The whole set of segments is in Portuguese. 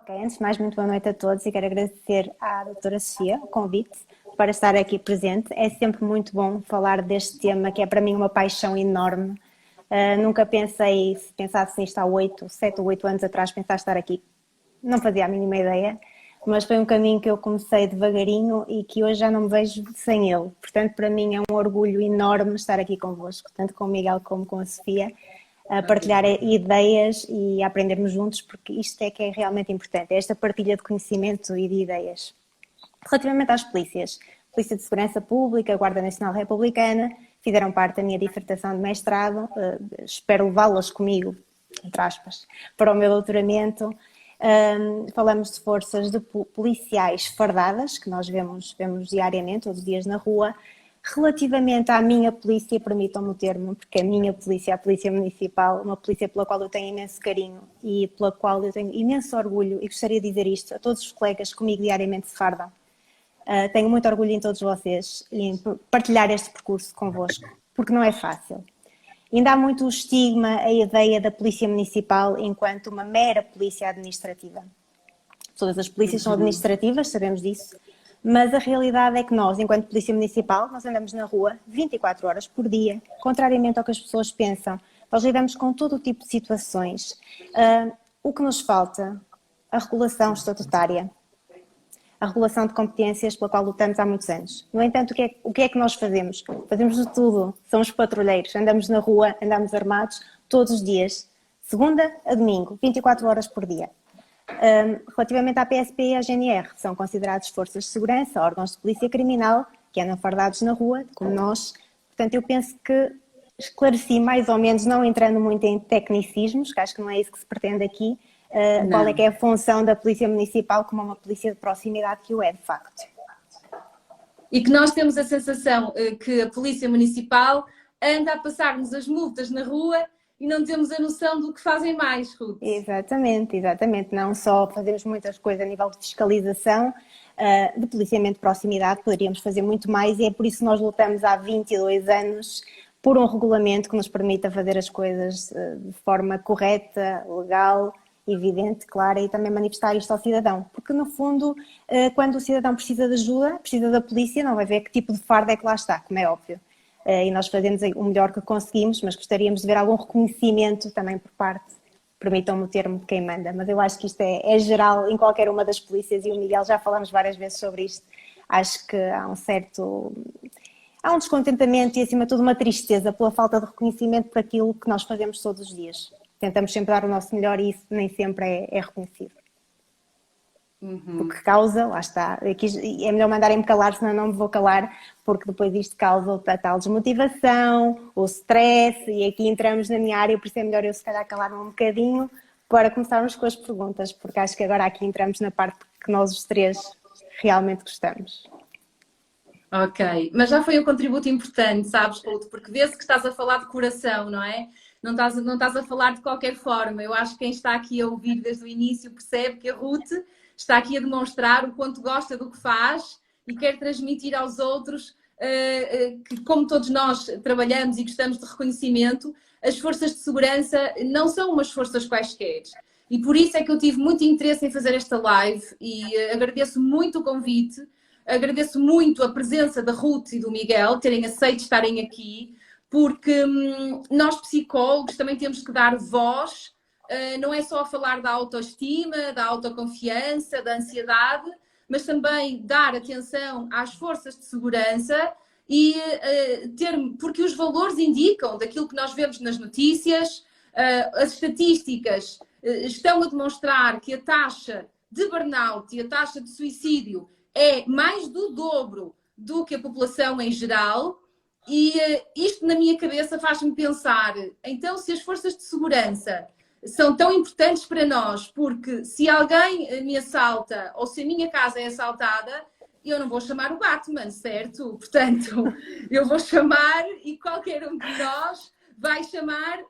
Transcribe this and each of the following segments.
Ok, antes de mais, muito boa noite a todos e quero agradecer à doutora Sofia o convite para estar aqui presente. É sempre muito bom falar deste tema que é para mim uma paixão enorme. Nunca pensei, se pensasse nisto há 7 ou 8 anos atrás, pensar estar aqui, não fazia a mínima ideia, mas foi um caminho que eu comecei devagarinho e que hoje já não me vejo sem ele. Portanto, para mim é um orgulho enorme estar aqui convosco, tanto com o Miguel como com a Sofia, a partilhar ideias e a aprendermos juntos, porque isto é que é realmente importante, é esta partilha de conhecimento e de ideias. Relativamente às polícias, Polícia de Segurança Pública, Guarda Nacional Republicana, fizeram parte da minha dissertação de mestrado, espero levá-las comigo, entre aspas, para o meu doutoramento. Falamos de forças de policiais fardadas, que nós vemos diariamente, todos os dias na rua. Relativamente à minha polícia, permitam-me o termo, porque a minha polícia, a Polícia Municipal, uma polícia pela qual eu tenho imenso carinho e pela qual eu tenho imenso orgulho, e gostaria de dizer isto a todos os colegas que comigo diariamente se fardam. Tenho muito orgulho em todos vocês e em partilhar este percurso convosco, porque não é fácil. Ainda há muito o estigma, a ideia da Polícia Municipal enquanto uma mera polícia administrativa. Todas as polícias são administrativas, sabemos disso, mas a realidade é que nós, enquanto Polícia Municipal, nós andamos na rua 24 horas por dia, contrariamente ao que as pessoas pensam. Nós lidamos com todo o tipo de situações. O que nos falta? A regulação estatutária. A regulação de competências pela qual lutamos há muitos anos. No entanto, o que é que nós fazemos? Fazemos de tudo. Somos patrulheiros, andamos na rua, andamos armados todos os dias, segunda a domingo, 24 horas por dia. Relativamente à PSP e à GNR, são considerados forças de segurança, órgãos de polícia criminal, que andam fardados na rua, como nós. Portanto, eu penso que esclareci mais ou menos, não entrando muito em tecnicismos, que acho que não é isso que se pretende aqui, qual é que é a função da Polícia Municipal como uma polícia de proximidade que o é, de facto. E que nós temos a sensação que a Polícia Municipal anda a passar-nos as multas na rua e não temos a noção do que fazem mais, Ruth. Exatamente, exatamente. Não só fazemos muitas coisas a nível de fiscalização, de policiamento de proximidade, poderíamos fazer muito mais e é por isso que nós lutamos há 22 anos por um regulamento que nos permita fazer as coisas de forma correta, legal, evidente, clara e também manifestar isto ao cidadão. Porque, no fundo, quando o cidadão precisa de ajuda, precisa da polícia, não vai ver que tipo de farda é que lá está, como é óbvio. E nós fazemos o melhor que conseguimos, mas gostaríamos de ver algum reconhecimento também por parte, permitam-me o termo, de quem manda, mas eu acho que isto é geral em qualquer uma das polícias e o Miguel já falamos várias vezes sobre isto. Acho que há um descontentamento e acima de tudo uma tristeza pela falta de reconhecimento por aquilo que nós fazemos todos os dias. Tentamos sempre dar o nosso melhor e isso nem sempre é reconhecido. Porque causa, lá está, aqui é melhor mandarem-me calar, senão não me vou calar, porque depois isto causa a tal desmotivação, o stress, e aqui entramos na minha área, por isso é melhor eu se calhar calar-me um bocadinho para começarmos com as perguntas, porque acho que agora aqui entramos na parte que nós os três realmente gostamos. Ok, mas já foi um contributo importante, sabes, Ruth, porque vê-se que estás a falar de coração, não é? Não estás a falar de qualquer forma. Eu acho que quem está aqui a ouvir desde o início percebe que a Ruth está aqui a demonstrar o quanto gosta do que faz e quer transmitir aos outros que, como todos nós trabalhamos e gostamos de reconhecimento, as forças de segurança não são umas forças quaisquer. E por isso é que eu tive muito interesse em fazer esta live e agradeço muito o convite, agradeço muito a presença da Ruth e do Miguel terem aceito estarem aqui, porque nós psicólogos também temos que dar voz, não é só falar da autoestima, da autoconfiança, da ansiedade, mas também dar atenção às forças de segurança e porque os valores indicam daquilo que nós vemos nas notícias, as estatísticas estão a demonstrar que a taxa de burnout e a taxa de suicídio é mais do dobro do que a população em geral. E isto na minha cabeça faz-me pensar, então se as forças de segurança são tão importantes para nós, porque se alguém me assalta ou se a minha casa é assaltada, eu não vou chamar o Batman, certo? Portanto, eu vou chamar e qualquer um de nós vai chamar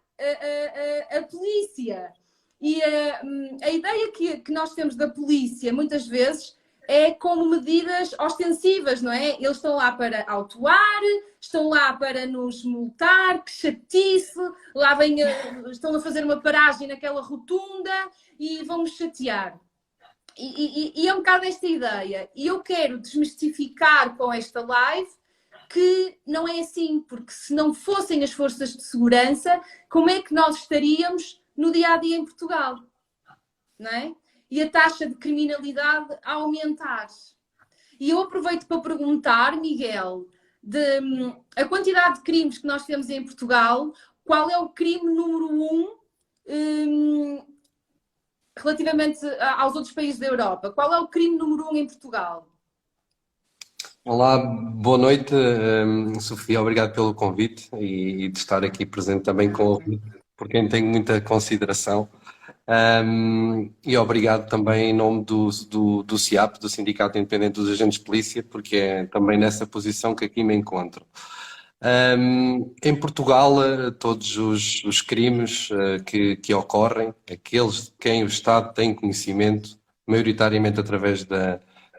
a polícia. E a ideia que nós temos da polícia, muitas vezes, é como medidas ostensivas, não é? Eles estão lá para autuar, estão lá para nos multar, que chatice, estão a fazer uma paragem naquela rotunda e vão-nos chatear. e é um bocado esta ideia. E eu quero desmistificar com esta live que não é assim, porque se não fossem as forças de segurança, como é que nós estaríamos no dia a dia em Portugal? Não é? E a taxa de criminalidade a aumentar. E eu aproveito para perguntar, Miguel, a quantidade de crimes que nós temos em Portugal, qual é o crime número 1 relativamente aos outros países da Europa? Qual é o crime número 1 em Portugal? Olá, boa noite, Sofia, obrigado pelo convite e de estar aqui presente também por quem tenho muita consideração. E obrigado também em nome do SIAP, do Sindicato Independente dos Agentes de Polícia, porque é também nessa posição que aqui me encontro. Em Portugal, todos os crimes que ocorrem, aqueles de quem o Estado tem conhecimento, maioritariamente através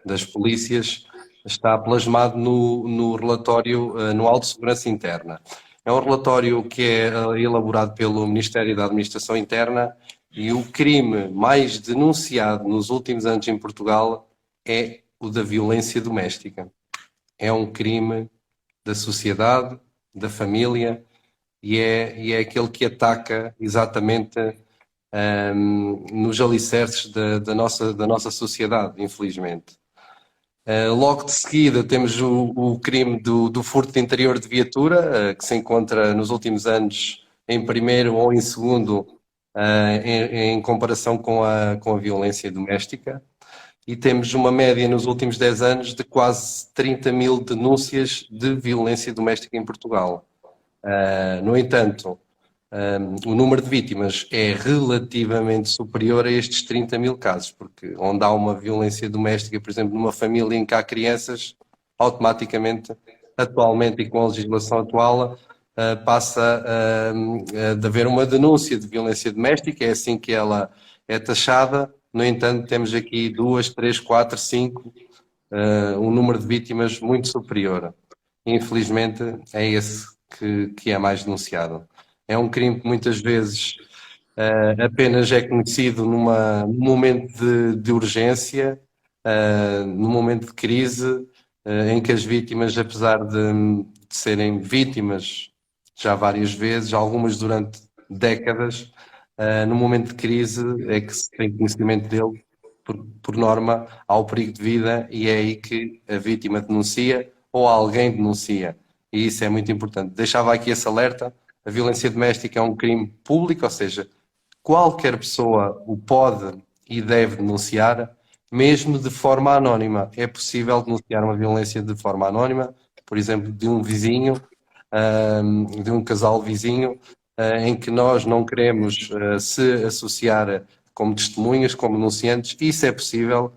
das polícias, está plasmado no relatório anual de segurança interna. É um relatório que é elaborado pelo Ministério da Administração Interna e o crime mais denunciado nos últimos anos em Portugal é o da violência doméstica. É um crime da sociedade, da família e é aquele que ataca exatamente nos alicerces da nossa sociedade, infelizmente. Logo de seguida temos o crime do furto de interior de viatura, que se encontra nos últimos anos em primeiro ou em segundo em comparação com a violência doméstica. E temos uma média nos últimos 10 anos de quase 30 mil denúncias de violência doméstica em Portugal. No entanto, o número de vítimas é relativamente superior a estes 30 mil casos, porque onde há uma violência doméstica, por exemplo, numa família em que há crianças, automaticamente, atualmente e com a legislação atual, passa de haver uma denúncia de violência doméstica, é assim que ela é taxada. No entanto, temos aqui 2, 3, 4, 5, um número de vítimas muito superior. Infelizmente, é esse que é mais denunciado. É um crime que muitas vezes apenas é conhecido num momento de urgência, num momento de crise, em que as vítimas, apesar de serem vítimas já várias vezes, algumas durante décadas, no momento de crise é que se tem conhecimento dele, por norma, há o perigo de vida e é aí que a vítima denuncia ou alguém denuncia. E isso é muito importante. Deixava aqui esse alerta. A violência doméstica é um crime público, ou seja, qualquer pessoa o pode e deve denunciar, mesmo de forma anónima. É possível denunciar uma violência de forma anónima, por exemplo, de um vizinho, de um casal vizinho, em que nós não queremos se associar como testemunhas, como denunciantes. Isso é possível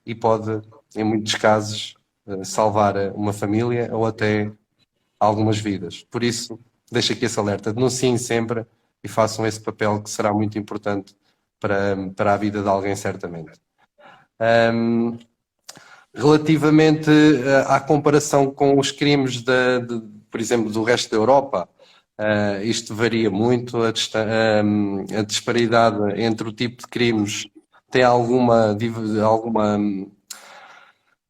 e pode, em muitos casos, salvar uma família ou até algumas vidas. Por isso, deixo aqui esse alerta. Denunciem sempre e façam esse papel que será muito importante para a vida de alguém, certamente. Relativamente à comparação com os crimes, por exemplo, do resto da Europa, isto varia muito, a disparidade entre o tipo de crimes tem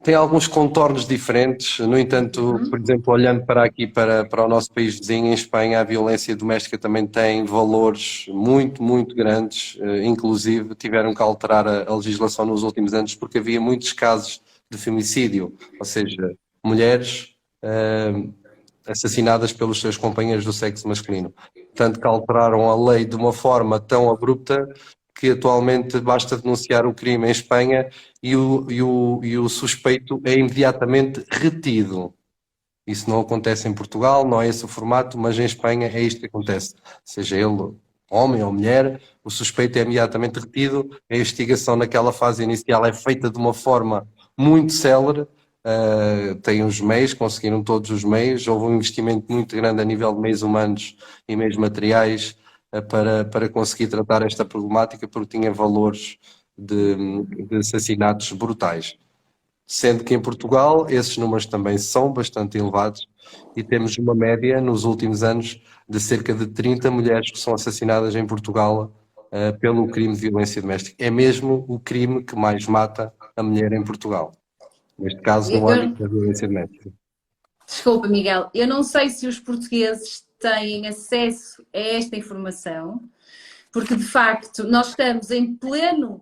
tem alguns contornos diferentes. No entanto, por exemplo, olhando para aqui, para o nosso país vizinho, em Espanha, a violência doméstica também tem valores muito, muito grandes. Inclusive, tiveram que alterar a legislação nos últimos anos porque havia muitos casos de femicídio, ou seja, mulheres assassinadas pelos seus companheiros do sexo masculino. Tanto que alteraram a lei de uma forma tão abrupta que atualmente basta denunciar o crime em Espanha e o suspeito é imediatamente retido. Isso não acontece em Portugal, não é esse o formato, mas em Espanha é isto que acontece. Seja ele homem ou mulher, o suspeito é imediatamente retido, a investigação naquela fase inicial é feita de uma forma muito célere, têm os meios, conseguiram todos os meios, houve um investimento muito grande a nível de meios humanos e meios materiais para conseguir tratar esta problemática, porque tinha valores de assassinatos brutais. Sendo que em Portugal esses números também são bastante elevados e temos uma média nos últimos anos de cerca de 30 mulheres que são assassinadas em Portugal pelo crime de violência doméstica. É mesmo o crime que mais mata a mulher em Portugal. Neste caso, no âmbito da violência doméstica. Desculpa, Miguel, eu não sei se os portugueses têm acesso a esta informação, porque de facto nós estamos em pleno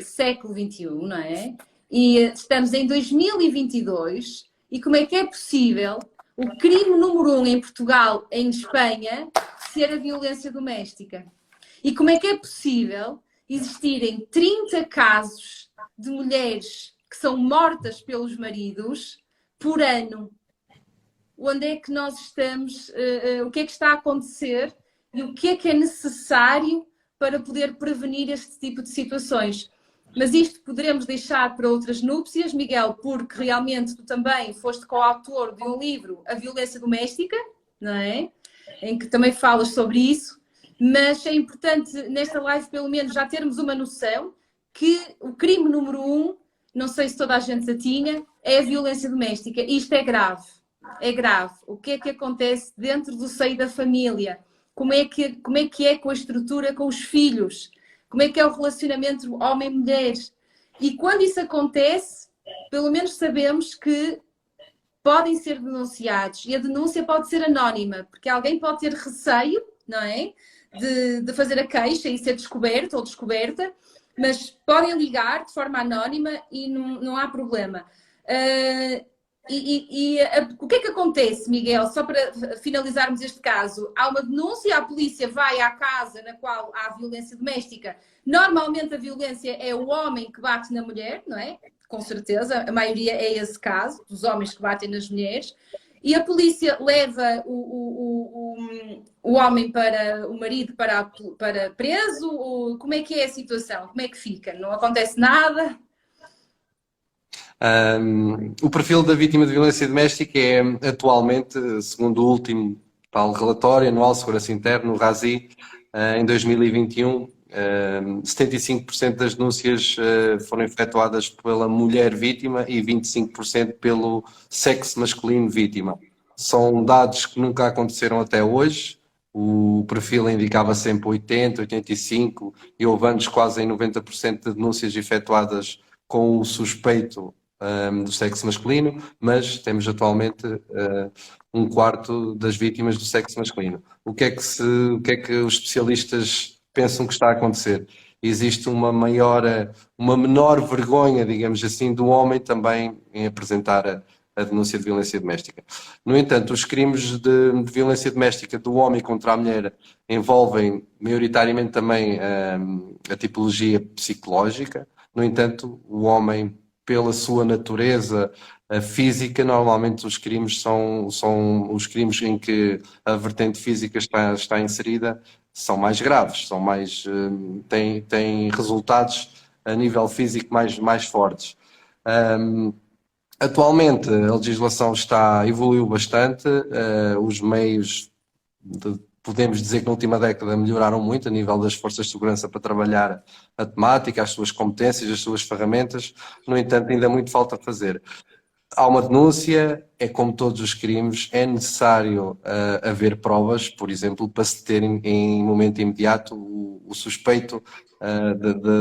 século XXI, não é? E estamos em 2022, e como é que é possível o crime número 1 em Portugal, em Espanha, ser a violência doméstica? E como é que é possível existirem 30 casos de mulheres que são mortas pelos maridos por ano? Onde é que nós estamos? O que é que está a acontecer? E o que é necessário para poder prevenir este tipo de situações? Mas isto poderemos deixar para outras núpcias, Miguel, porque realmente tu também foste coautor de um livro, A Violência Doméstica, não é? Em que também falas sobre isso. Mas é importante nesta live, pelo menos, já termos uma noção que o crime número 1, não sei se toda a gente a tinha, é a violência doméstica. Isto é grave. É grave. O que é que acontece dentro do seio da família? Como é que é com a estrutura com os filhos? Como é que é o relacionamento homem-mulher? E quando isso acontece, pelo menos sabemos que podem ser denunciados. E a denúncia pode ser anónima, porque alguém pode ter receio, não é? De fazer a queixa e ser descoberto ou descoberta, mas podem ligar de forma anónima e não há problema. O que é que acontece, Miguel? Só para finalizarmos este caso, há uma denúncia, a polícia vai à casa na qual há violência doméstica. Normalmente a violência é o homem que bate na mulher, não é? Com certeza, a maioria é esse caso, dos homens que batem nas mulheres. E a polícia leva o homem para o marido para preso? Como é que é a situação? Como é que fica? Não acontece nada? O perfil da vítima de violência doméstica é atualmente, segundo o último tal relatório anual de segurança interna, o RASI, em 2021, 75% das denúncias foram efetuadas pela mulher vítima e 25% pelo sexo masculino vítima. São dados que nunca aconteceram até hoje. O perfil indicava sempre 80, 85 e houve anos quase em 90% de denúncias efetuadas com o suspeito do sexo masculino, mas temos atualmente um quarto das vítimas do sexo masculino. O que é que os especialistas pensam que está a acontecer? Existe uma menor vergonha, digamos assim, do homem também em apresentar a denúncia de violência doméstica. No entanto, os crimes de violência doméstica do homem contra a mulher envolvem maioritariamente também a tipologia psicológica. No entanto, o homem, pela sua natureza física, normalmente os crimes são os crimes em que a vertente física está inserida, são mais graves, têm resultados a nível físico mais fortes. Atualmente a legislação evoluiu bastante, os meios, podemos dizer que na última década melhoraram muito a nível das forças de segurança para trabalhar a temática, as suas competências, as suas ferramentas. No entanto, ainda muito falta fazer. Há uma denúncia, é como todos os crimes, é necessário haver provas, por exemplo, para se ter em momento imediato o suspeito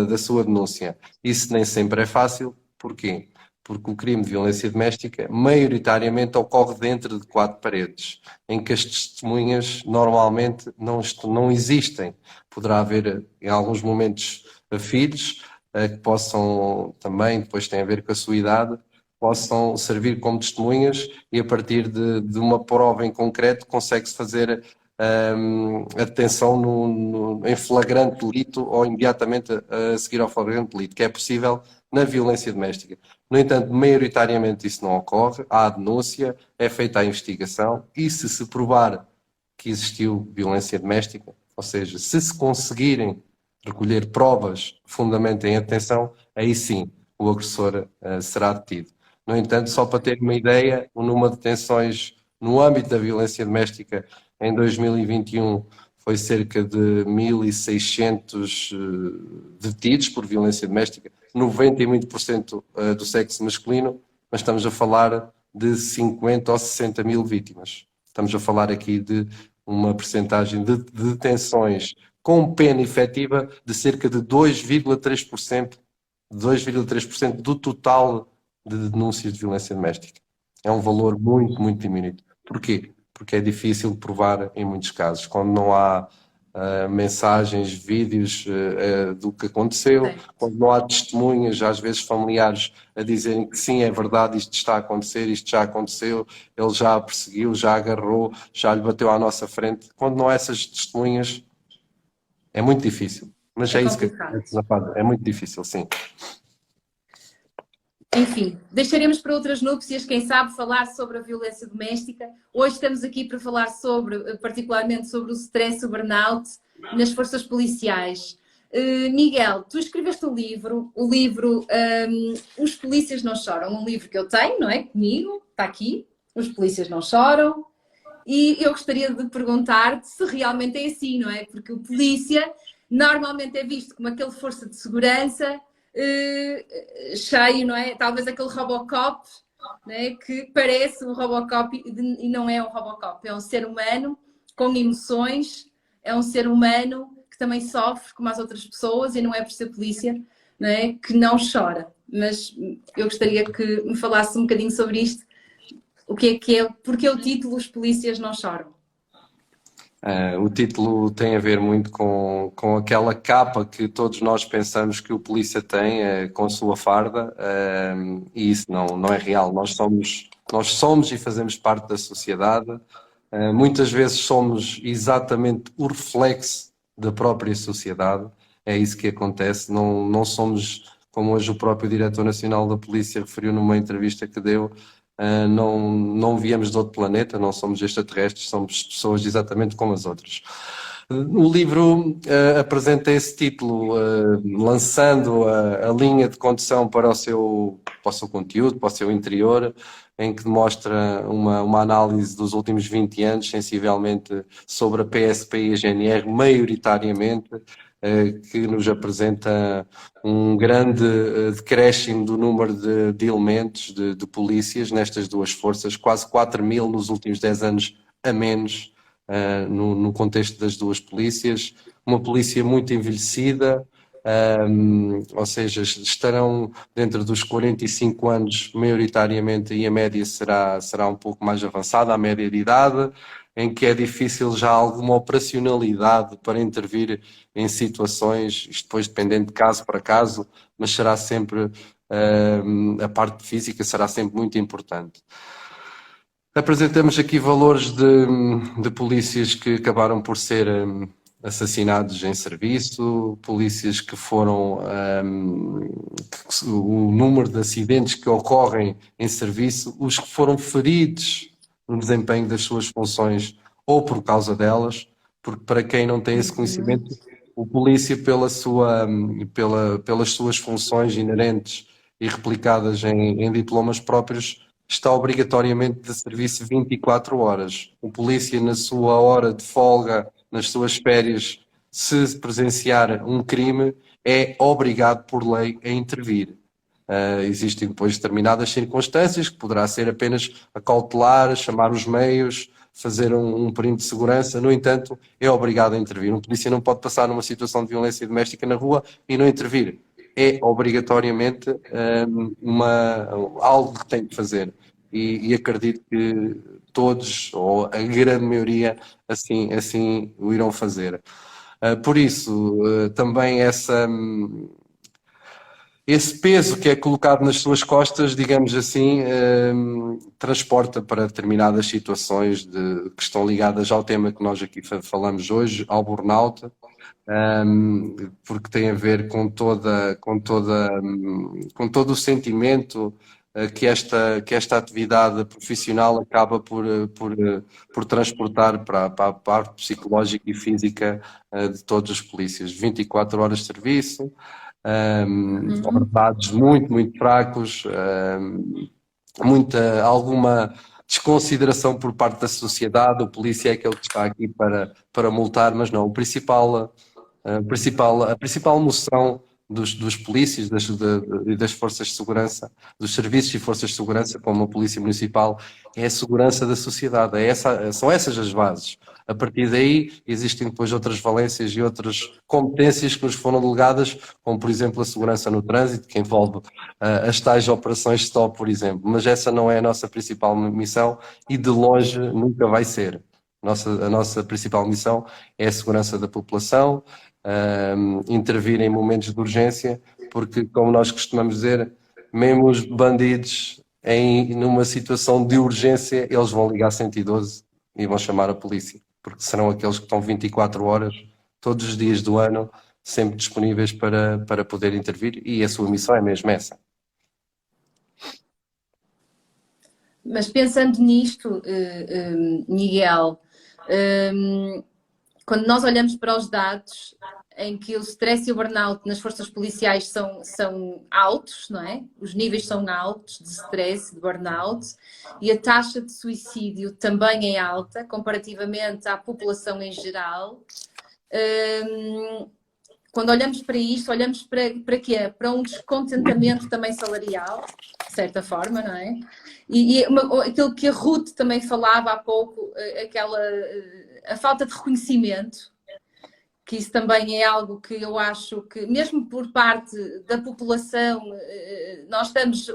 da sua denúncia. Isso nem sempre é fácil. Porquê? Porque o crime de violência doméstica maioritariamente ocorre dentro de 4 paredes, em que as testemunhas normalmente não existem. Poderá haver, em alguns momentos, filhos que possam também, depois tem a ver com a sua idade, possam servir como testemunhas e a partir de uma prova em concreto consegue-se fazer a detenção em flagrante delito ou imediatamente a seguir ao flagrante delito, que é possível na violência doméstica. No entanto, maioritariamente isso não ocorre, há a denúncia, é feita a investigação e se provar que existiu violência doméstica, ou seja, se conseguirem recolher provas que fundamentem a detenção, aí sim o agressor será detido. No entanto, só para ter uma ideia, o número de detenções no âmbito da violência doméstica em 2021 foi cerca de 1.600 detidos por violência doméstica, 90 e muito por cento do sexo masculino, mas estamos a falar de 50 ou 60 mil vítimas. Estamos a falar aqui de uma percentagem de detenções com pena efetiva de cerca de 2,3% do total de denúncias de violência doméstica. É um valor muito, muito diminuto. Porquê? Porque é difícil provar em muitos casos. Quando não há mensagens, vídeos do que aconteceu, quando não há testemunhas, às vezes familiares, a dizerem que sim, é verdade, isto está a acontecer, isto já aconteceu, ele já a perseguiu, já a agarrou, já lhe bateu à nossa frente. Quando não há essas testemunhas, é muito difícil. Mas é isso que acontece na fase. É muito difícil, sim. Enfim, deixaremos para outras núpcias, quem sabe, falar sobre a violência doméstica. Hoje estamos aqui para falar particularmente sobre o stress, o burnout nas forças policiais. Miguel, tu escreveste o livro Os Polícias Não Choram, um livro que eu tenho, não é? Comigo, está aqui, Os Polícias Não Choram. E eu gostaria de perguntar-te se realmente é assim, não é? Porque o polícia normalmente é visto como aquele força de segurança cheio, não é? Talvez aquele Robocop, não é? Que parece um Robocop e não é um Robocop, é um ser humano com emoções, é um ser humano que também sofre como as outras pessoas e não é por ser polícia, não é? Que não chora. Mas eu gostaria que me falasse um bocadinho sobre isto. O que é, porque o título Os Polícias Não Choram? O título tem a ver muito com aquela capa que todos nós pensamos que o polícia tem com a sua farda, e isso não é real. Nós somos e fazemos parte da sociedade. Muitas vezes somos exatamente o reflexo da própria sociedade. É isso que acontece. Não somos, como hoje o próprio Diretor Nacional da Polícia referiu numa entrevista que deu, não viemos de outro planeta, não somos extraterrestres, somos pessoas exatamente como as outras. O livro apresenta esse título, lançando a linha de condução para o seu conteúdo, para o seu interior, em que demonstra uma análise dos últimos 20 anos, sensivelmente, sobre a PSP e a GNR, maioritariamente, que nos apresenta um grande decréscimo do número de elementos, de polícias nestas duas forças, quase 4.000 nos últimos 10 anos a menos no contexto das duas polícias, uma polícia muito envelhecida, ou seja, estarão dentro dos 45 anos maioritariamente e a média será um pouco mais avançada, a média de idade, em que é difícil já alguma operacionalidade para intervir em situações, isto depois dependendo de caso para caso, mas será sempre, a parte física será sempre muito importante. Apresentamos aqui valores de polícias que acabaram por ser assassinados em serviço, polícias que foram, o número de acidentes que ocorrem em serviço, os que foram feridos no desempenho das suas funções ou por causa delas, porque para quem não tem esse conhecimento, o polícia pelas suas funções inerentes e replicadas em diplomas próprios, está obrigatoriamente de serviço 24 horas. O polícia, na sua hora de folga, nas suas férias, se presenciar um crime, é obrigado por lei a intervir. Existem depois determinadas circunstâncias que poderá ser apenas acautelar, chamar os meios, fazer um perímetro de segurança. No entanto, é obrigado a intervir. Um polícia não pode passar numa situação de violência doméstica na rua e não intervir. É obrigatoriamente algo que tem que fazer. E acredito que todos, ou a grande maioria, assim o irão fazer. Por isso, também esse peso que é colocado nas suas costas, digamos assim, transporta para determinadas situações que estão ligadas ao tema que nós aqui falamos hoje, ao burnout, porque tem a ver com todo o sentimento que esta atividade profissional acaba por transportar para a parte psicológica e física de todos os polícias. 24 horas de serviço, ordenados muito, muito fracos, alguma desconsideração por parte da sociedade. O polícia é aquele que está aqui para multar, mas não. A principal moção dos polícias e das forças de segurança, dos serviços e forças de segurança, como a Polícia Municipal, é a segurança da sociedade. São essas as bases. A partir daí, existem depois outras valências e outras competências que nos foram delegadas, como, por exemplo, a segurança no trânsito, que envolve as tais operações stop, por exemplo. Mas essa não é a nossa principal missão e, de longe, nunca vai ser. A nossa principal missão é a segurança da população, intervir em momentos de urgência, porque, como nós costumamos dizer, mesmo os bandidos, numa situação de urgência, eles vão ligar 112 e vão chamar a polícia, porque serão aqueles que estão 24 horas, todos os dias do ano, sempre disponíveis para poder intervir, e a sua missão é mesmo essa. Mas pensando nisto, Miguel, quando nós olhamos para os dados em que o stress e o burnout nas forças policiais são altos, não é? Os níveis são altos de stress, de burnout, e a taxa de suicídio também é alta comparativamente à população em geral. Quando olhamos para isto, olhamos para quê? Para um descontentamento também salarial, de certa forma, não é? E aquilo que a Ruth também falava há pouco, a falta de reconhecimento, que isso também é algo que eu acho que, mesmo por parte da população, nós estamos,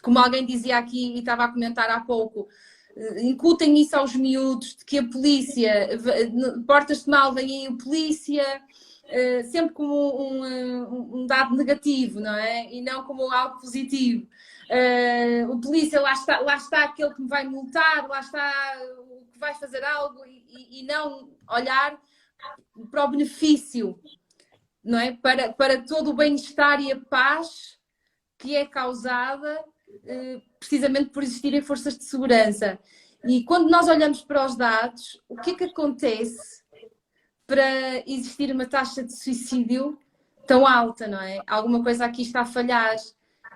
como alguém dizia aqui e estava a comentar há pouco, incutem isso aos miúdos, de que a polícia, portas-te mal, vem aí a polícia, sempre como um dado negativo, não é? E não como algo positivo. O polícia, lá está aquele que me vai multar, lá está o que vai fazer algo, e não olhar para o benefício, não é? Para todo o bem-estar e a paz que é causada precisamente por existirem forças de segurança. E quando nós olhamos para os dados, o que é que acontece para existir uma taxa de suicídio tão alta, não é? Alguma coisa aqui está a falhar.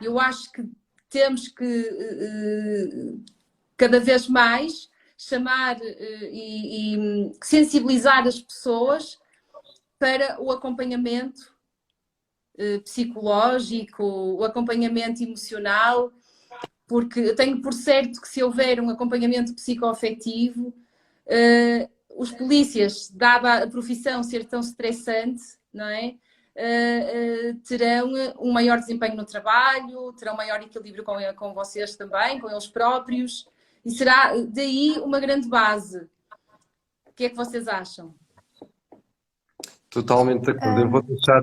Eu acho que temos que cada vez mais chamar e sensibilizar as pessoas para o acompanhamento psicológico, o acompanhamento emocional, porque eu tenho por certo que se houver um acompanhamento psicoafetivo, os polícias, dada a profissão ser tão estressante, não é? Terão um maior desempenho no trabalho, terão maior equilíbrio com vocês também, com eles próprios, e será daí uma grande base. O que é que vocês acham? Totalmente de acordo. Eu vou deixar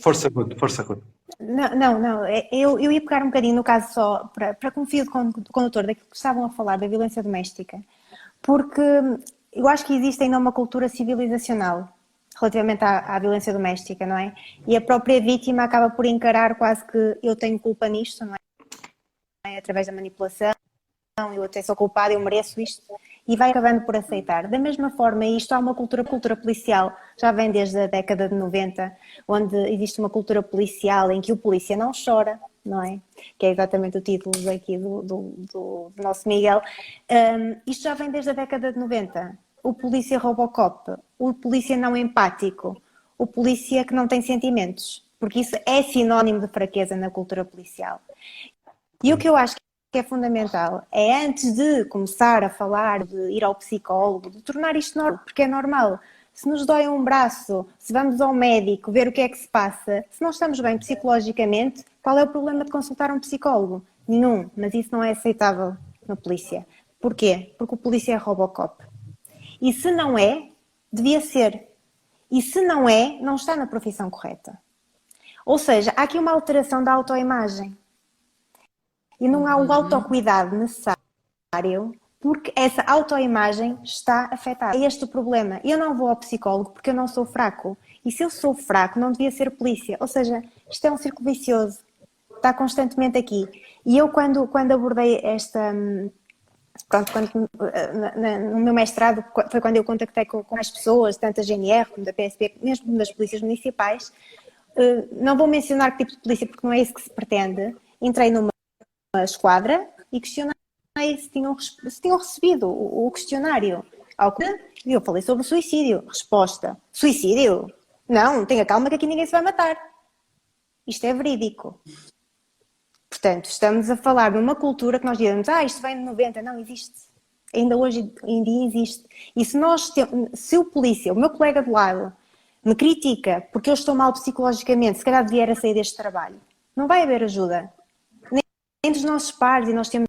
Força, Ruth. Não. Eu ia pegar um bocadinho no caso só para confio do condutor daquilo que estavam a falar da violência doméstica, porque eu acho que existe ainda uma cultura civilizacional relativamente à violência doméstica, não é? E a própria vítima acaba por encarar quase que eu tenho culpa nisto, não é? Através da manipulação, eu até sou culpada, eu mereço isto, e vai acabando por aceitar. Da mesma forma, isto há uma cultura policial, já vem desde a década de 90, onde existe uma cultura policial em que o polícia não chora, não é? Que é exatamente o título aqui do nosso Miguel. Isto já vem desde a década de 90. O polícia Robocop, o polícia não empático, o polícia que não tem sentimentos, porque isso é sinónimo de fraqueza na cultura policial. E o que eu acho que é fundamental é, antes de começar a falar de ir ao psicólogo, de tornar isto normal, porque é normal. Se nos dói um braço, se vamos ao médico ver o que é que se passa, se não estamos bem psicologicamente, qual é o problema de consultar um psicólogo? Nenhum, mas isso não é aceitável na polícia. Porquê? Porque o polícia é Robocop. E se não é, devia ser. E se não é, não está na profissão correta. Ou seja, há aqui uma alteração da autoimagem. E não há o autocuidado necessário, porque essa autoimagem está afetada. É este o problema. Eu não vou ao psicólogo porque eu não sou fraco. E se eu sou fraco, não devia ser polícia. Ou seja, isto é um círculo vicioso. Está constantemente aqui. E eu, quando abordei esta... Pronto, no meu mestrado, foi quando eu contactei com as pessoas, tanto da GNR como da PSP, mesmo das polícias municipais. Não vou mencionar que tipo de polícia, porque não é isso que se pretende. Entrei numa esquadra e questionei se tinham recebido o questionário. E eu falei sobre o suicídio. Resposta: suicídio? Não, tenha calma que aqui ninguém se vai matar. Isto é verídico. Portanto, estamos a falar de uma cultura que nós dizemos, isto vem de 90, não existe. Ainda hoje em dia existe. E se o polícia, o meu colega de lado, me critica porque eu estou mal psicologicamente, se calhar devia era sair deste trabalho, não vai haver ajuda. Nem dos nossos pares, e nós temos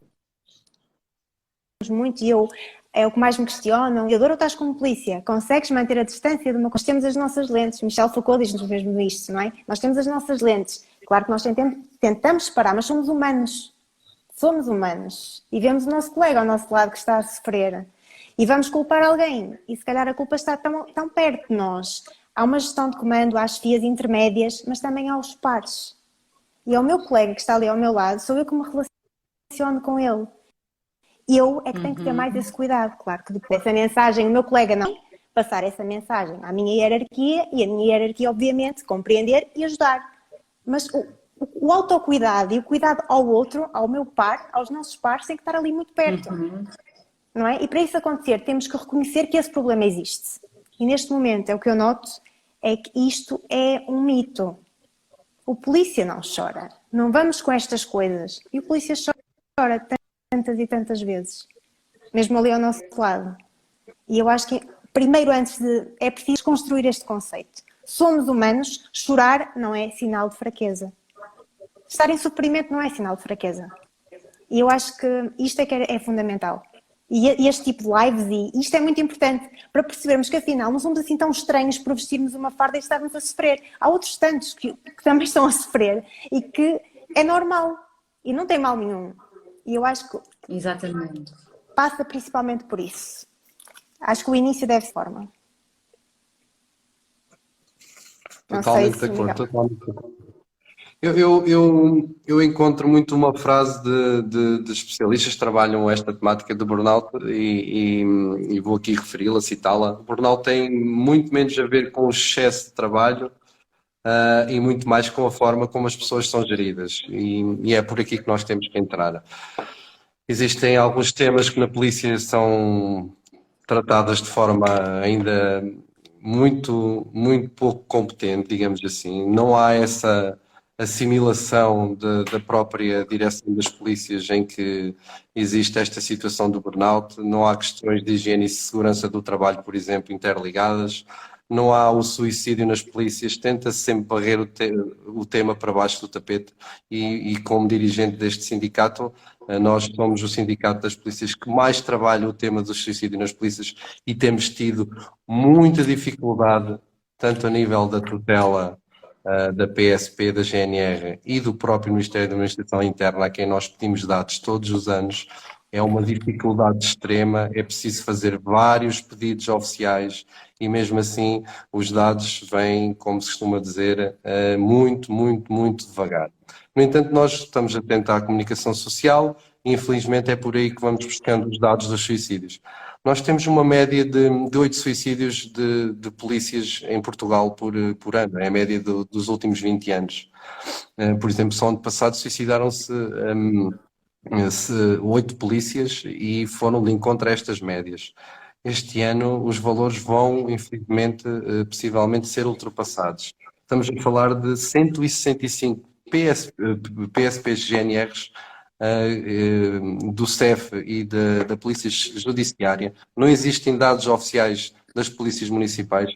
muito, e é o que mais me questionam. E agora estás como polícia, consegues manter a distância de uma... Nós temos as nossas lentes, Michel Foucault diz-nos mesmo isto, não é? Nós temos as nossas lentes. Claro que nós tentamos separar, mas somos humanos. Somos humanos. E vemos o nosso colega ao nosso lado que está a sofrer. E vamos culpar alguém. E se calhar a culpa está tão perto de nós. Há uma gestão de comando, há chefias intermédias, mas também há os pares. E ao meu colega que está ali ao meu lado, sou eu que me relaciono com ele. Eu é que tenho que ter mais esse cuidado. Claro que depois essa mensagem, o meu colega não passar essa mensagem à minha hierarquia, e a minha hierarquia, obviamente, compreender e ajudar. Mas o autocuidado e o cuidado ao outro, ao meu par, aos nossos pares, tem que estar ali muito perto. Não é? E para isso acontecer, temos que reconhecer que esse problema existe. E neste momento, é o que eu noto, é que isto é um mito. O polícia não chora. Não vamos com estas coisas. E o polícia chora tantas e tantas vezes. Mesmo ali ao nosso lado. E eu acho que, primeiro, é preciso construir este conceito. Somos humanos, chorar não é sinal de fraqueza. Estar em sofrimento não é sinal de fraqueza. E eu acho que isto é que é fundamental. E este tipo de lives, e isto é muito importante para percebermos que afinal não somos assim tão estranhos por vestirmos uma farda e estarmos a sofrer. Há outros tantos que também estão a sofrer e que é normal e não tem mal nenhum. E eu acho que Exatamente. passa principalmente por isso. Acho que o início deve ser forma. Totalmente de acordo, totalmente de acordo. Eu encontro muito uma frase de especialistas que trabalham esta temática do burnout e vou aqui referi-la, citá-la. O burnout tem muito menos a ver com o excesso de trabalho e muito mais com a forma como as pessoas são geridas. E é por aqui que nós temos que entrar. Existem alguns temas que na polícia são tratadas de forma ainda muito pouco competente, digamos assim. Não há essa assimilação da própria direção das polícias em que existe esta situação do burnout. Não há questões de higiene e segurança do trabalho, por exemplo, interligadas. Não há o suicídio nas polícias. Tenta-se sempre barrer o tema para baixo do tapete e como dirigente deste sindicato, nós somos o sindicato das polícias que mais trabalha o tema do suicídio nas polícias e temos tido muita dificuldade, tanto a nível da tutela da PSP, da GNR e do próprio Ministério da Administração Interna, a quem nós pedimos dados todos os anos. É uma dificuldade extrema, é preciso fazer vários pedidos oficiais e mesmo assim os dados vêm, como se costuma dizer, muito devagar. No entanto, nós estamos atentos à comunicação social e infelizmente é por aí que vamos buscando os dados dos suicídios. Nós temos uma média de 8 suicídios de polícias em Portugal por ano, é a média dos últimos 20 anos. Por exemplo, só ano passado suicidaram-se 8 polícias e foram de encontro a estas médias. Este ano os valores vão, infelizmente, possivelmente ser ultrapassados. Estamos a falar de 165 PSPs GNRs do CEF e da Polícia Judiciária. Não existem dados oficiais das polícias municipais,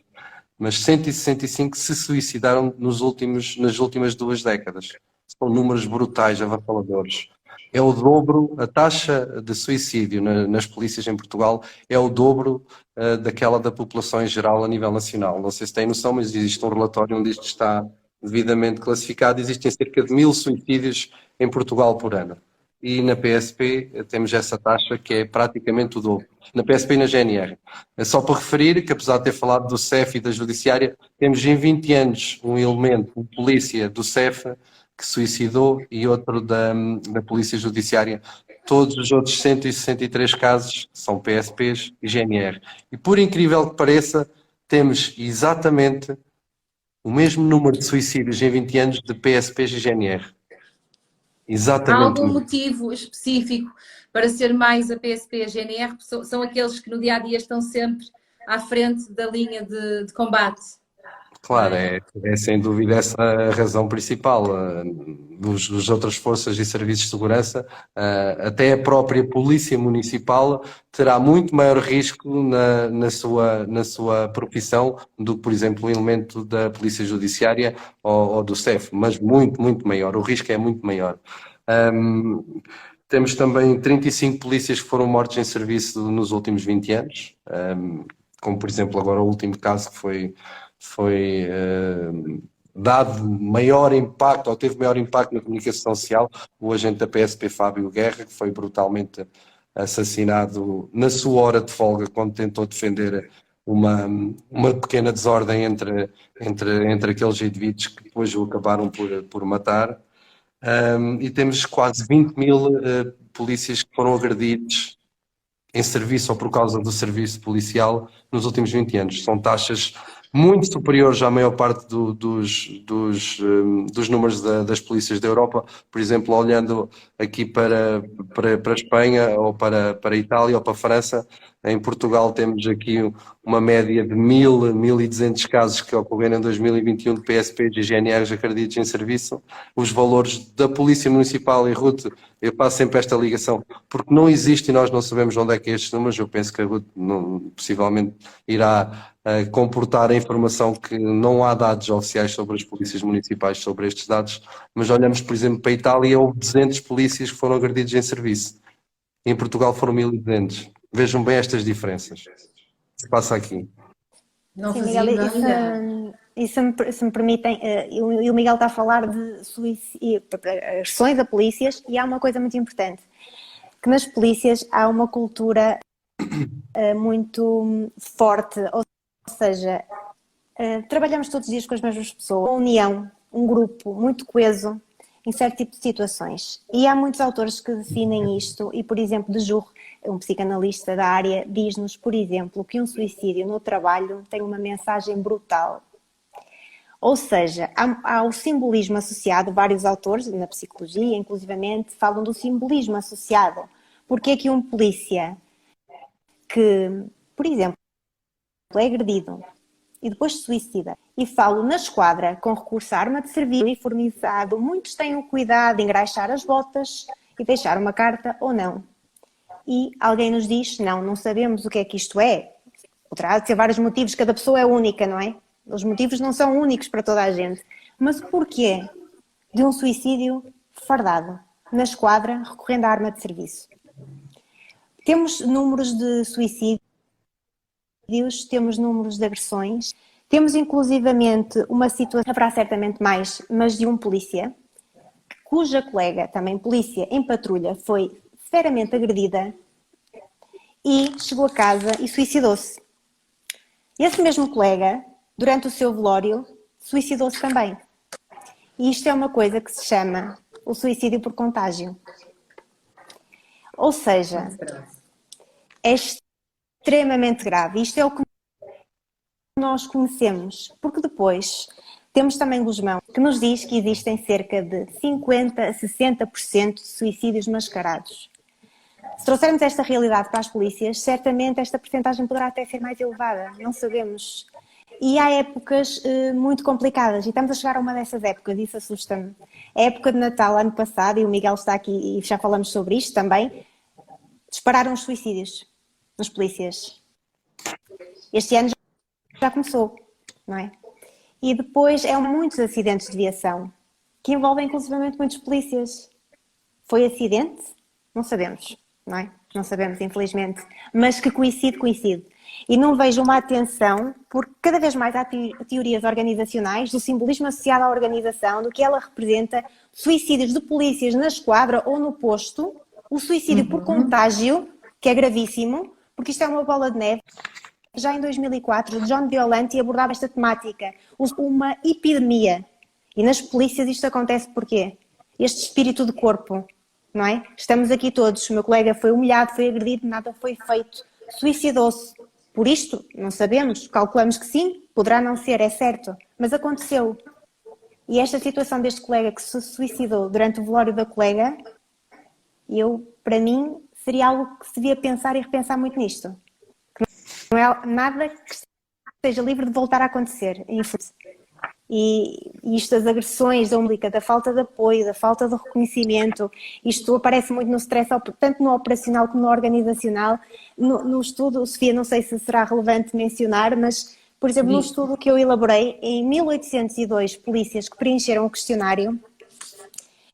mas 165 se suicidaram nas últimas 2 décadas. São números brutais, avassaladores. É o dobro, a taxa de suicídio nas polícias em Portugal é o dobro daquela da população em geral a nível nacional. Não sei se têm noção, mas existe um relatório onde isto está devidamente classificado. Existem cerca de 1000 suicídios em Portugal por ano. E na PSP temos essa taxa que é praticamente o dobro. Na PSP e na GNR. É só para referir que, apesar de ter falado do CEF e da Judiciária, temos em 20 anos um elemento de polícia do CEF que suicidou e outro da Polícia Judiciária. Todos os outros 163 casos são PSPs e GNR. E por incrível que pareça, temos exatamente o mesmo número de suicídios em 20 anos de PSPs e GNR. Exatamente. Há algum motivo específico para ser mais a PSP e a GNR? São aqueles que no dia-a-dia estão sempre à frente da linha de combate? Claro, é sem dúvida essa a razão principal. Dos outras forças e serviços de segurança, até a própria Polícia Municipal terá muito maior risco na sua profissão do que, por exemplo, o elemento da Polícia Judiciária ou do CEF, mas muito, muito maior. O risco é muito maior. Um, Temos também 35 polícias que foram mortos em serviço nos últimos 20 anos, como por exemplo agora o último caso que foi dado maior impacto, ou teve maior impacto na comunicação social, o agente da PSP Fábio Guerra, que foi brutalmente assassinado na sua hora de folga, quando tentou defender uma pequena desordem entre aqueles indivíduos que depois o acabaram por matar. E temos quase 20 mil polícias que foram agredidos em serviço ou por causa do serviço policial nos últimos 20 anos. São taxas muito superiores à maior parte dos números das polícias da Europa. Por exemplo, olhando aqui para a Espanha, ou para a Itália, ou para a França, em Portugal temos aqui uma média de 1.200 casos que ocorreram em 2021 de PSPs e GNRs agredidos em serviço. Os valores da Polícia Municipal, e Ruth, eu faço sempre esta ligação, porque não existe e nós não sabemos onde é que é estes números. Eu penso que a Ruth possivelmente irá comportar a informação que não há dados oficiais sobre as polícias municipais sobre estes dados, mas olhamos, por exemplo, para a Itália, houve 200 polícias que foram agredidos em serviço. Em Portugal foram 1.200. Vejam bem estas diferenças. O que se passa aqui? Não Sim, fazia Miguel, ideia. se me permitem, e o Miguel está a falar de agressões a polícias, e há uma coisa muito importante, que nas polícias há uma cultura muito forte, ou seja, trabalhamos todos os dias com as mesmas pessoas, uma união, um grupo muito coeso em certo tipo de situações. E há muitos autores que definem isto, e por exemplo, de Jurre, um psicanalista da área, diz-nos, por exemplo, que um suicídio no trabalho tem uma mensagem brutal. Ou seja, há o simbolismo associado, vários autores na psicologia, inclusivamente, falam do simbolismo associado. Porque é que um polícia que, por exemplo, é agredido e depois se suicida, e falo na esquadra com recurso à arma de serviço uniformizado, muitos têm o cuidado de engraxar as botas e deixar uma carta ou não. E alguém nos diz, não sabemos o que é que isto é. Poderá ser vários motivos, cada pessoa é única, não é? Os motivos não são únicos para toda a gente. Mas o porquê de um suicídio fardado na esquadra recorrendo à arma de serviço? Temos números de suicídios, temos números de agressões, temos inclusivamente uma situação, haverá certamente mais, mas de um polícia, cuja colega, também polícia em patrulha, foi severamente agredida e chegou a casa e suicidou-se. Esse mesmo colega, durante o seu velório, suicidou-se também. E isto é uma coisa que se chama o suicídio por contágio. Ou seja, é extremamente grave. Isto é o que nós conhecemos, porque depois temos também Gusmão, que nos diz que existem cerca de 50% a 60% de suicídios mascarados. Se trouxermos esta realidade para as polícias, certamente esta percentagem poderá até ser mais elevada, não sabemos. E há épocas muito complicadas, e estamos a chegar a uma dessas épocas, isso assusta-me. A época de Natal, ano passado, e o Miguel está aqui e já falamos sobre isto também, dispararam os suicídios nos polícias. Este ano já começou, não é? E depois muitos acidentes de viação, que envolvem inclusivamente muitos polícias. Foi acidente? Não sabemos, não é? Não sabemos, infelizmente. Mas que coincide. E não vejo uma atenção, porque cada vez mais há teorias organizacionais do simbolismo associado à organização, do que ela representa, suicídios de polícias na esquadra ou no posto, o suicídio por contágio, que é gravíssimo, porque isto é uma bola de neve. Já em 2004, John Violanti abordava esta temática, uma epidemia. E nas polícias isto acontece porquê? Este espírito de corpo, não é? Estamos aqui todos, o meu colega foi humilhado, foi agredido, nada foi feito, suicidou-se. Por isto, não sabemos, calculamos que sim, poderá não ser, é certo, mas aconteceu. E esta situação deste colega que se suicidou durante o velório da colega, para mim, seria algo que se devia pensar e repensar muito nisto. Não é nada que esteja livre de voltar a acontecer. E isto das agressões, da umbilica, da falta de apoio, da falta de reconhecimento, isto aparece muito no stress, tanto no operacional como no organizacional. No estudo, Sofia, não sei se será relevante mencionar, mas, por exemplo, no estudo que eu elaborei, em 1802 polícias que preencheram o questionário,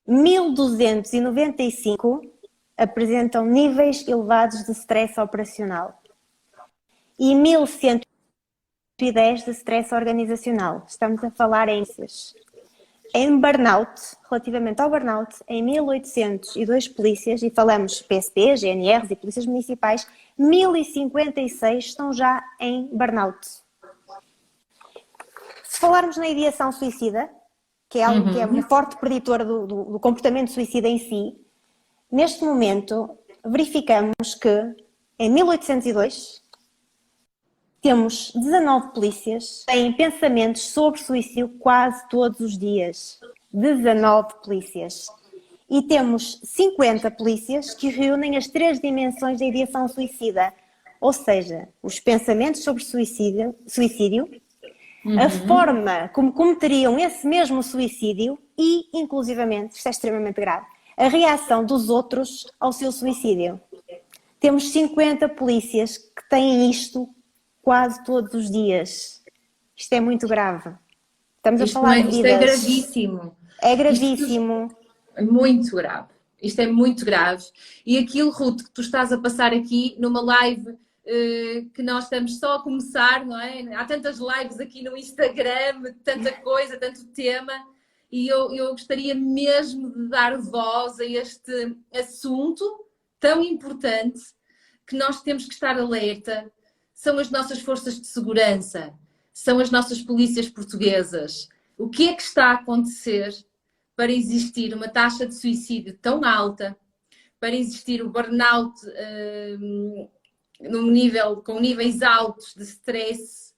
1295 apresentam níveis elevados de stress operacional e 1110 de stress organizacional. Estamos a falar em burnout, relativamente ao burnout, em 1802 polícias, e falamos PSP, GNRs e polícias municipais, 1056 estão já em burnout. Se falarmos na ideação suicida, que é algo que é um forte preditor do comportamento suicida em si, neste momento verificamos que em 1802 temos 19 polícias que têm pensamentos sobre suicídio quase todos os dias. 19 polícias. E temos 50 polícias que reúnem as 3 dimensões da ideação suicida. Ou seja, os pensamentos sobre suicídio, a forma como cometeriam esse mesmo suicídio e, inclusivamente, isto é extremamente grave, a reação dos outros ao seu suicídio. Temos 50 polícias que têm isto quase todos os dias. Isto é muito grave. Estamos a falar de vidas. Isto é gravíssimo. É gravíssimo. É muito grave. Isto é muito grave. E aquilo, Ruth, que tu estás a passar aqui numa live que nós estamos só a começar, não é? Há tantas lives aqui no Instagram, tanta coisa, tanto tema, e eu gostaria mesmo de dar voz a este assunto tão importante que nós temos que estar alerta. São as nossas forças de segurança, são as nossas polícias portuguesas. O que é que está a acontecer para existir uma taxa de suicídio tão alta, para existir o burnout com níveis altos de stress?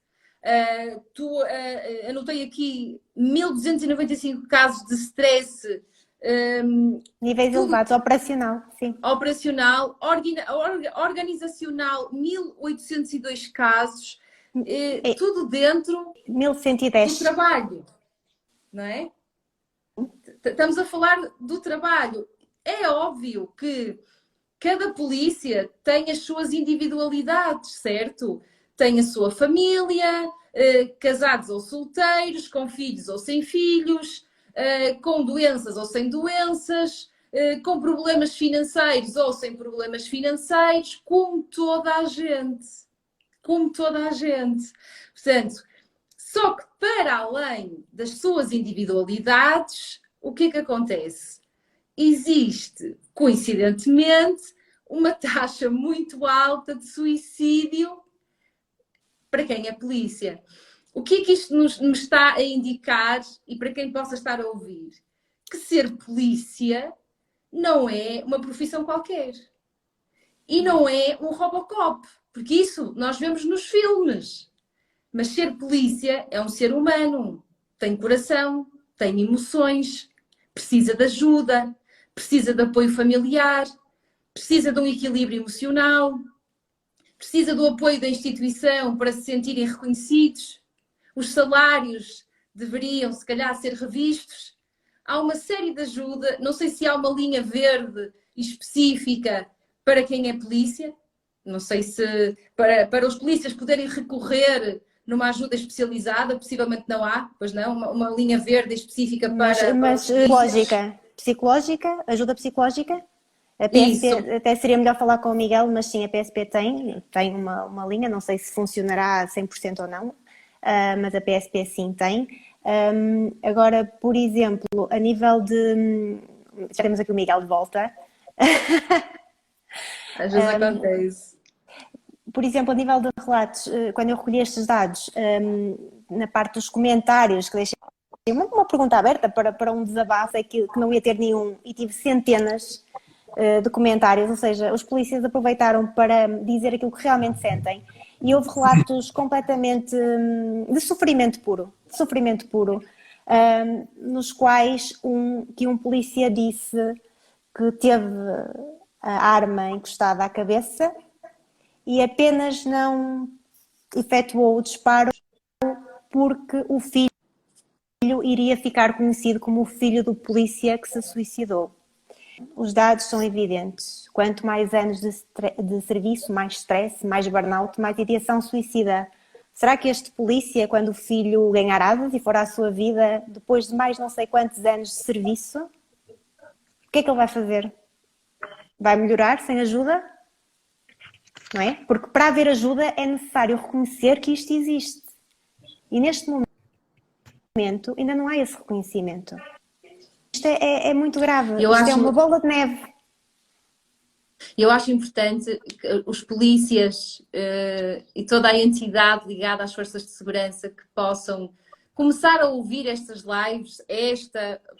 Anotei aqui 1295 casos de stress. Níveis elevados, operacional, sim. Operacional, organizacional, 1802 casos, tudo dentro 1110. do trabalho, não é? Estamos a falar do trabalho. É óbvio que cada polícia tem as suas individualidades, certo? Tem a sua família, casados ou solteiros, com filhos ou sem filhos, com doenças ou sem doenças, com problemas financeiros ou sem problemas financeiros, como toda a gente. Como toda a gente. Portanto, só que para além das suas individualidades, o que é que acontece? Existe, coincidentemente, uma taxa muito alta de suicídio para quem é polícia. O que é que isto me está a indicar, e para quem possa estar a ouvir? Que ser polícia não é uma profissão qualquer. E não é um Robocop, porque isso nós vemos nos filmes. Mas ser polícia é um ser humano, tem coração, tem emoções, precisa de ajuda, precisa de apoio familiar, precisa de um equilíbrio emocional, precisa do apoio da instituição para se sentirem reconhecidos. Os salários deveriam, se calhar, ser revistos. Há uma série de ajuda, não sei se há uma linha verde específica para quem é polícia, não sei se para os polícias poderem recorrer numa ajuda especializada, possivelmente não há, pois não, uma linha verde específica para... Mas psicológica, ajuda psicológica? A PSP, Isso. até seria melhor falar com o Miguel, mas sim, a PSP tem uma linha, não sei se funcionará a 100% ou não, mas a PSP sim tem. Agora, por exemplo, a nível de... Já temos aqui o Miguel de volta. Às vezes acontece. Por exemplo, a nível de relatos, quando eu recolhi estes dados, na parte dos comentários, que deixei uma pergunta aberta para um desabafo, é que não ia ter nenhum, e tive centenas de comentários, ou seja, os polícias aproveitaram para dizer aquilo que realmente sentem, e houve relatos completamente de sofrimento puro, nos quais um polícia disse que teve a arma encostada à cabeça e apenas não efetuou o disparo porque o filho filho iria ficar conhecido como o filho do polícia que se suicidou. Os dados são evidentes. Quanto mais anos de serviço, mais stress, mais burnout, mais ideação suicida. Será que este polícia, quando o filho ganhar asas e for à sua vida, depois de mais não sei quantos anos de serviço, o que é que ele vai fazer? Vai melhorar sem ajuda? Não é? Porque para haver ajuda é necessário reconhecer que isto existe. E neste momento ainda não há esse reconhecimento. Isto é muito grave. Isto é uma bola de neve. Eu acho importante que os polícias e toda a entidade ligada às forças de segurança que possam começar a ouvir estas lives,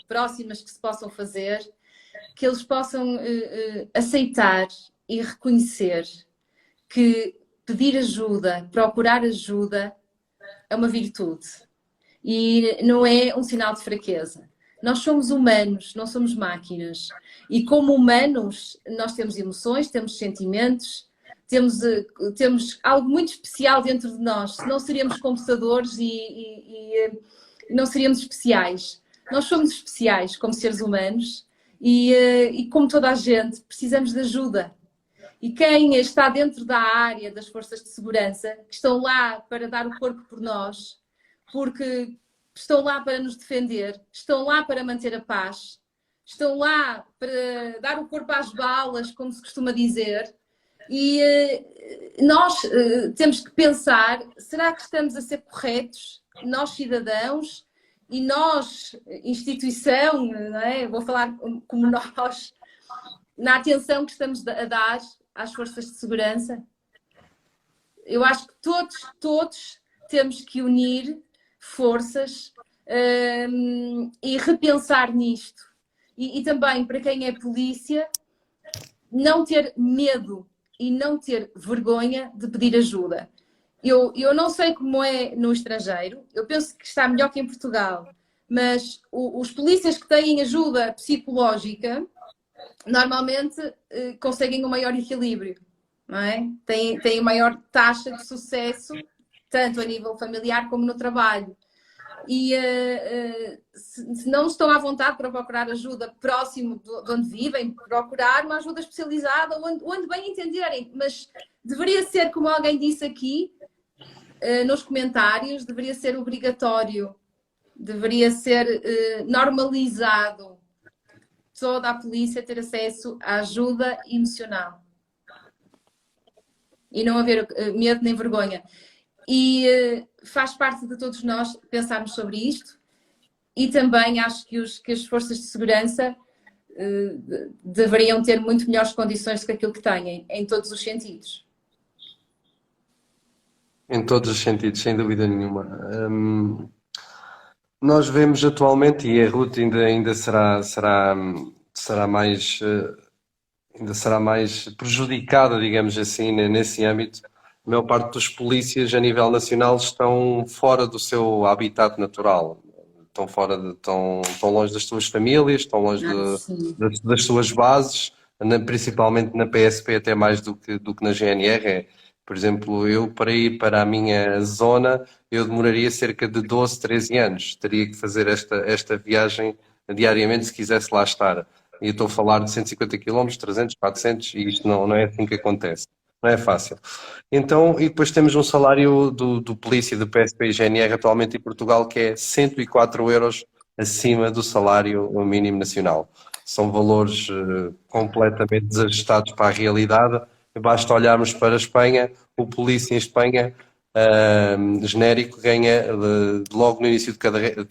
próximas que se possam fazer, que eles possam aceitar e reconhecer que pedir ajuda, procurar ajuda é uma virtude e não é um sinal de fraqueza. Nós somos humanos, não somos máquinas. E como humanos, nós temos emoções, temos sentimentos, temos algo muito especial dentro de nós. Não seríamos computadores e não seríamos especiais. Nós somos especiais como seres humanos e como toda a gente, precisamos de ajuda. E quem está dentro da área das forças de segurança, que estão lá para dar o corpo por nós, porque estão lá para nos defender, estão lá para manter a paz, estão lá para dar o corpo às balas, como se costuma dizer. E nós temos que pensar, será que estamos a ser corretos, nós cidadãos, e nós, instituição, não é? Vou falar como nós, na atenção que estamos a dar às forças de segurança? Eu acho que todos temos que unir forças e repensar nisto. E também, para quem é polícia, não ter medo e não ter vergonha de pedir ajuda. Eu não sei como é no estrangeiro, eu penso que está melhor que em Portugal, mas os polícias que têm ajuda psicológica normalmente conseguem um maior equilíbrio, não é? Têm maior taxa de sucesso, tanto a nível familiar como no trabalho. E se não estão à vontade para procurar ajuda próximo de onde vivem, procurar uma ajuda especializada, onde bem entenderem. Mas deveria ser, como alguém disse aqui, nos comentários, deveria ser obrigatório, deveria ser normalizado toda a polícia ter acesso à ajuda emocional. E não haver medo nem vergonha. E faz parte de todos nós pensarmos sobre isto e também acho que as forças de segurança deveriam ter muito melhores condições do que aquilo que têm, em todos os sentidos. Em todos os sentidos, sem dúvida nenhuma. Nós vemos atualmente, e a Ruth ainda será mais, ainda será mais prejudicada, digamos assim, nesse âmbito. A maior parte dos polícias a nível nacional estão fora do seu habitat natural, estão longe das suas famílias, estão longe das suas bases, principalmente na PSP até mais do que na GNR. Por exemplo, eu para ir para a minha zona, eu demoraria cerca de 12, 13 anos. Teria que fazer esta viagem diariamente se quisesse lá estar. E eu estou a falar de 150 km, 300, 400, e isto não é assim que acontece. Não é fácil. Então, e depois temos um salário do polícia, do PSP e GNR atualmente em Portugal que é 104 euros acima do salário mínimo nacional. São valores completamente desajustados para a realidade. Basta olharmos para a Espanha, o polícia em Espanha, genérico, ganha logo no início de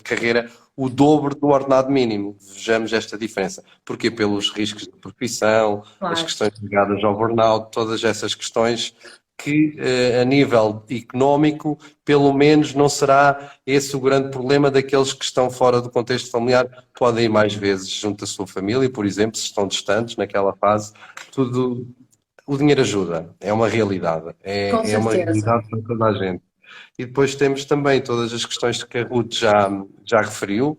carreira o dobro do ordenado mínimo. Vejamos esta diferença. Porquê? Pelos riscos de profissão, Claro. As questões ligadas ao burnout, todas essas questões que a nível económico, pelo menos não será esse o grande problema daqueles que estão fora do contexto familiar, podem ir mais vezes junto à sua família, por exemplo, se estão distantes naquela fase, tudo. O dinheiro ajuda, é uma realidade, é uma realidade para toda a gente. E depois temos também todas as questões que a Ruth já referiu,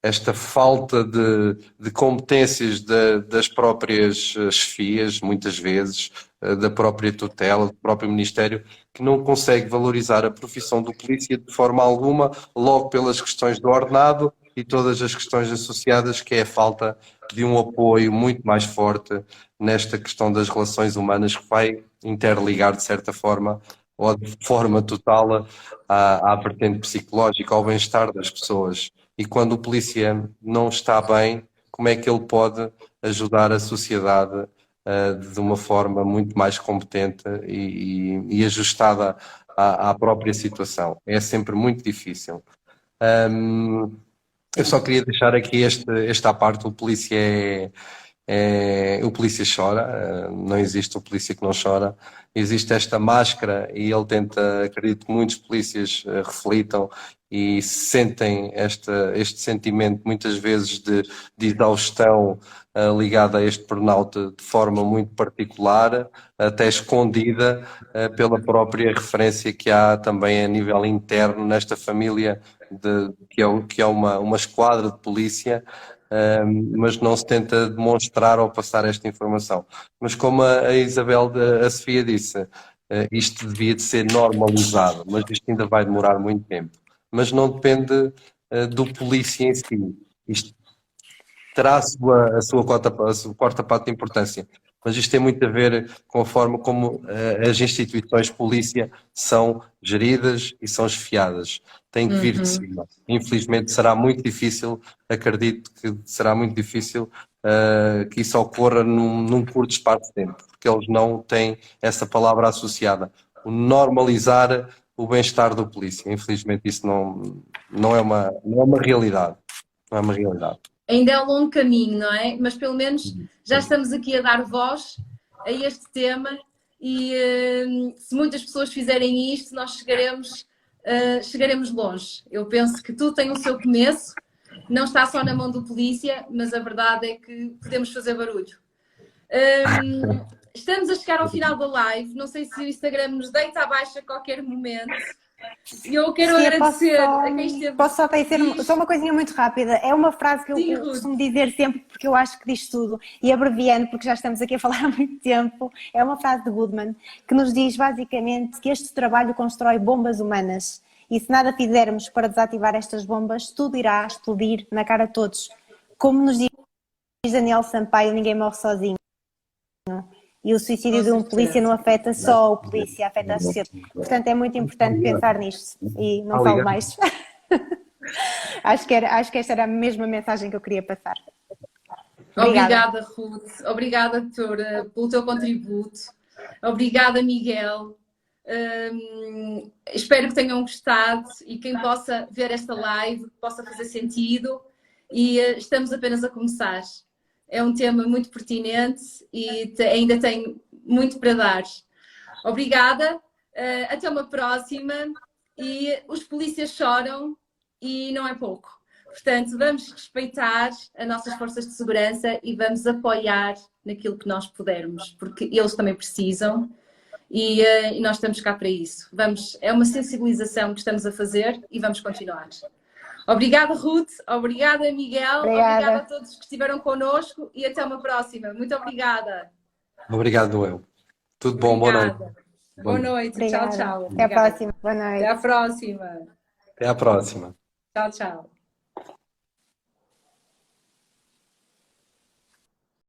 esta falta de competências das próprias chefias, muitas vezes, da própria tutela, do próprio Ministério, que não consegue valorizar a profissão do polícia de forma alguma, logo pelas questões do ordenado e todas as questões associadas, que é a falta de um apoio muito mais forte nesta questão das relações humanas, que vai interligar, de certa forma, ou de forma total, à vertente psicológica, ao bem-estar das pessoas. E quando o polícia não está bem, como é que ele pode ajudar a sociedade de uma forma muito mais competente e ajustada à própria situação? É sempre muito difícil. Eu só queria deixar aqui esta parte: o polícia o polícia chora, não existe o polícia que não chora, existe esta máscara e ele tenta, acredito que muitos polícias reflitam e sentem este sentimento muitas vezes de exaustão ligada a este burnout de forma muito particular, até escondida pela própria referência que há também a nível interno nesta família que é uma esquadra de polícia, mas não se tenta demonstrar ou passar esta informação. Mas como a Isabel, a Sofia disse, isto devia de ser normalizado, mas isto ainda vai demorar muito tempo. Mas não depende do polícia em si. Isto terá a sua quarta parte de importância, mas isto tem muito a ver com a forma como as instituições de polícia são geridas e são esfiadas. Tem que vir de cima. Infelizmente será muito difícil, acredito que será muito difícil que isso ocorra num curto espaço de tempo, porque eles não têm essa palavra associada. O normalizar o bem-estar do polícia. Infelizmente isso não é uma realidade. Não é uma realidade. Ainda é um longo caminho, não é? Mas pelo menos já estamos aqui a dar voz a este tema e se muitas pessoas fizerem isto, nós chegaremos longe. Eu penso que tudo tem o seu começo, não está só na mão do polícia, mas a verdade é que podemos fazer barulho. Estamos a chegar ao final da live, não sei se o Instagram nos deita abaixo a qualquer momento. E eu quero agradecer a quem esteve. Posso só dizer só uma coisinha muito rápida? É uma frase que eu costumo dizer sempre, porque eu acho que diz tudo, e abreviando, porque já estamos aqui a falar há muito tempo. É uma frase de Goodman que nos diz basicamente que este trabalho constrói bombas humanas, e se nada fizermos para desativar estas bombas, tudo irá explodir na cara de todos. Como nos diz Daniel Sampaio, ninguém morre sozinho. E o suicídio de um polícia não afeta só o polícia, afeta a sociedade. Portanto, é muito importante pensar nisto. E não falo mais. acho que esta era a mesma mensagem que eu queria passar. Obrigada, Ruth. Obrigada, doutora, pelo teu contributo. Obrigada, Miguel. Espero que tenham gostado e quem possa ver esta live possa fazer sentido. E estamos apenas a começar. É um tema muito pertinente e ainda tem muito para dar. Obrigada, até uma próxima. E os polícias choram e não é pouco. Portanto, vamos respeitar as nossas forças de segurança e vamos apoiar naquilo que nós pudermos, porque eles também precisam e nós estamos cá para isso. É uma sensibilização que estamos a fazer e vamos continuar. Obrigada, Ruth. Obrigada, Miguel. Obrigada a todos que estiveram connosco e até uma próxima. Muito obrigada. Obrigado, eu. Tudo bom, boa noite. Boa noite. Obrigada. Tchau, tchau. Até a próxima. Boa noite. Até a próxima. Até à próxima. Tchau, tchau.